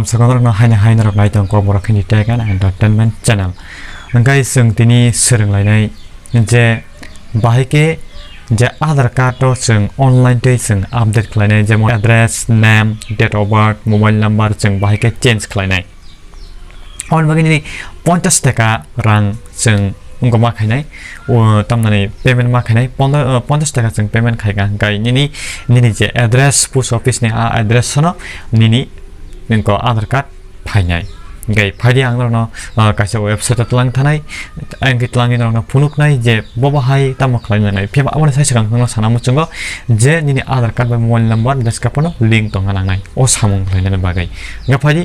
tamsakan rok haina rok nai tong ko borok ni tekan entertainment channel angkai sung tini sereng lainai je bahike je Aadhaar card to sung online te sung update khlainai jemon address name date of birth mobile number sung bahike change khlainai on bagini 50 taka rang sung ungko ma khainai o tamnani payment ma khainai 50 taka sung payment khaiga gai nini je address post office ni a address sono nini ningko Aadhaar card phainai gai phadi angro kaisa website atlang thanai angki tlangi no phunuk nai je boba hai tamo khlaina nai pheba amone sai sakang no sanamu chungo je nini Aadhaar card by mobile number description link tong nai o samung khlaina bagai ga phadi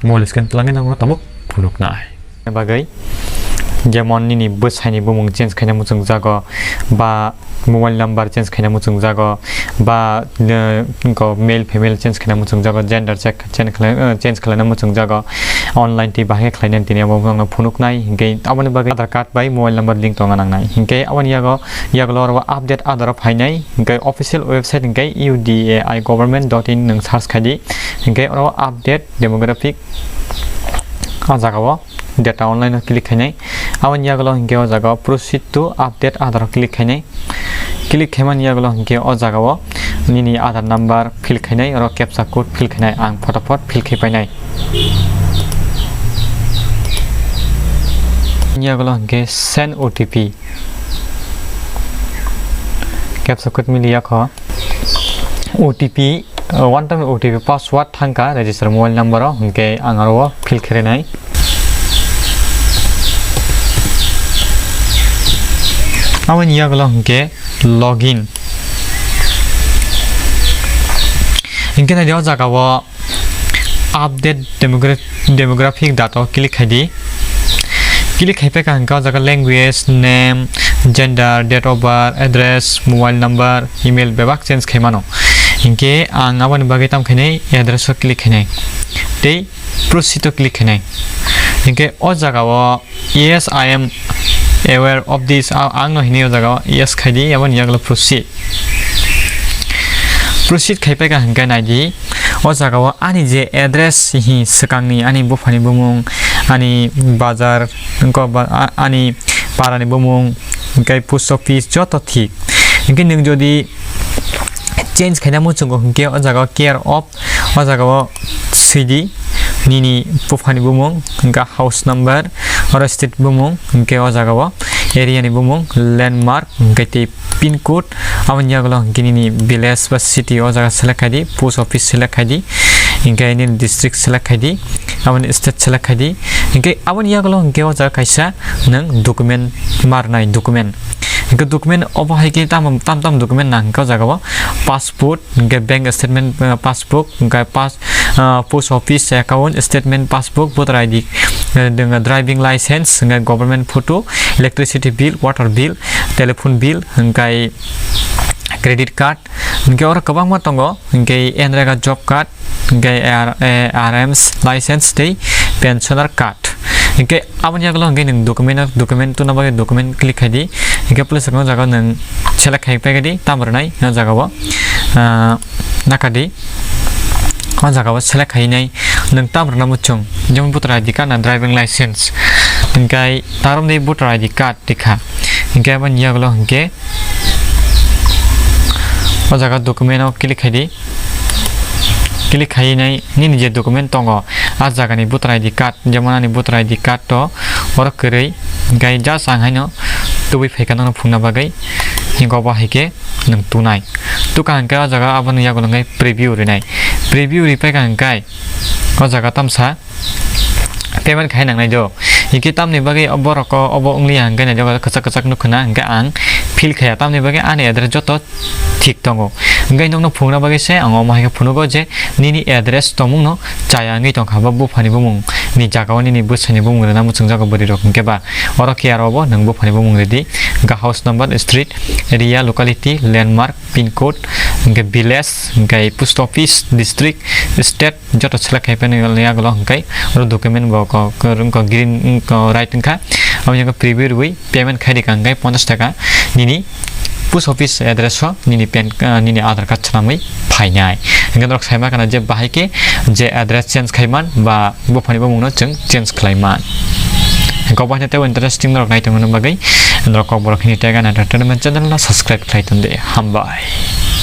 mobile scan tlangi no tamo phunuk nai bagai যেমন নিনি বসাইনি বুমুং change খাইনা মুচুং জাগো বা mobile number change খাইনা মুচুং জাগো বা ক male female change খাইনা মুচুং জাগো gender change খাইনা মুচুং জাগো online টি বাহে খাইনা তিনি আবং ফুনুক নাই হিংকে আবনি বাগে আধার কার্ড বাই মোবাইল নাম্বার লিংক তং নাং নাই হিংকে আবনি ইয়াগো লর আপডেট আধার ফাইনাই হিংকে অফিশিয়াল ওয়েবসাইট হিংকে udaigovernment.in নং সার্চ খাইদি হিংকে অর আপডেট ডেমোগ্রাফিক জাগাও data online klik khainai awan yaglo hinge o jaga proceed to update Aadhaar klik khainai klik khaiman yaglo hinge o jaga o nini Aadhaar number fill khainai aro captcha code fill khainai ang photopot fill khai painai yaglo hinge send OTP captcha code milia kho OTP one time OTP password thangka register mobile number hinge angaro fill khainai awan yaglo hinge login hinge na dio jaga wo update demographic data click khaidi click khaipe ka hangka jaga language name gender date of birth address mobile number email bebak change khaimano hinge ang awan bagai tam khainai address click khainai tei proceed to click khainai hinge o jaga wo yes I am aware of this ang no hinio jaga yes khaidi aban yaglo proceed khaipa ka hangka naidi o jaga wa ani je address hi sakangni ani bufani bumung ani bazar ko ani parani bumung kai post office joto thik inke ning jodi change khaina mu chungo hingke o jaga care of o jaga wa sidi nini bufani bumung hingka house number or state bumung hingke o jaga wa area ni bumung landmark hingke pin code awan yaglo gini ni village ba city o jaga select khaidi post office select khaidi hingke ni district select khaidi awan state select khaidi hingke awan yaglo hingke o jaga kaisa nang document marnai document hingke document obo haike tam document nang ka jaga wa passport hingke bank statement passbook hingke post office account statement passbook voter ID dengan driving license dengan government photo electricity bill water bill telephone bill hingkai credit card hingkai ora kabang ma tongo hingkai enrega job card hingkai RM's license tei pensioner card hingkai abon yaglo hingkai nang document tu nabagai document click khaidi hingkai plus no jaga nang select khai pagadi tamrnai na jaga wa nakadi on jaga wa select khainai nang tamrna muchung jong voter ID card na driving license hingkai tarom ni voter ID card tikha hingkai ban yaglo hingke o jaga document o click khaidi click khainai nini je document tongo a jaga ni voter ID card jemon ani voter ID card to or korei hingkai ja sang haino tubi phaikana no phungna bagai hingko ba haike nang tunai tuka hingkai o jaga abon yaglo ngai preview rinai preview ri paika hingkai o jaga tamsa payment khai nang nai jo hiki tamni bagi oboroko obo ungli hangkai nai jo kachak nukhna hingkai ang fill khaya tamni bagi ani address joto thik tongo hingkai nongno phungna bagi se ang oma haike phunugo je nini address tomung no chaya ngi tongkha ba bufani bumung ni jaga ni busani bumung na muchung jaga bari rok hingke ba oro care obo nang bufani bumung redi ga house number street area locality landmark pin code hingke village hingke post office district state joto select khai pani yaglo hingkai oro document bo ko green ko right hingka amni ko preview rui payment khai dikang hingkai 50 taka nini post office address o nini nini Aadhaar card sanamai phainai hingga rok saima kana je bahai je address change khaiman ba bofani bamungno जों change khlaiman gobahne te interesting rok nai tongno bagai rok borok ni tega na entertainment channel na subscribe khlai tonde hambai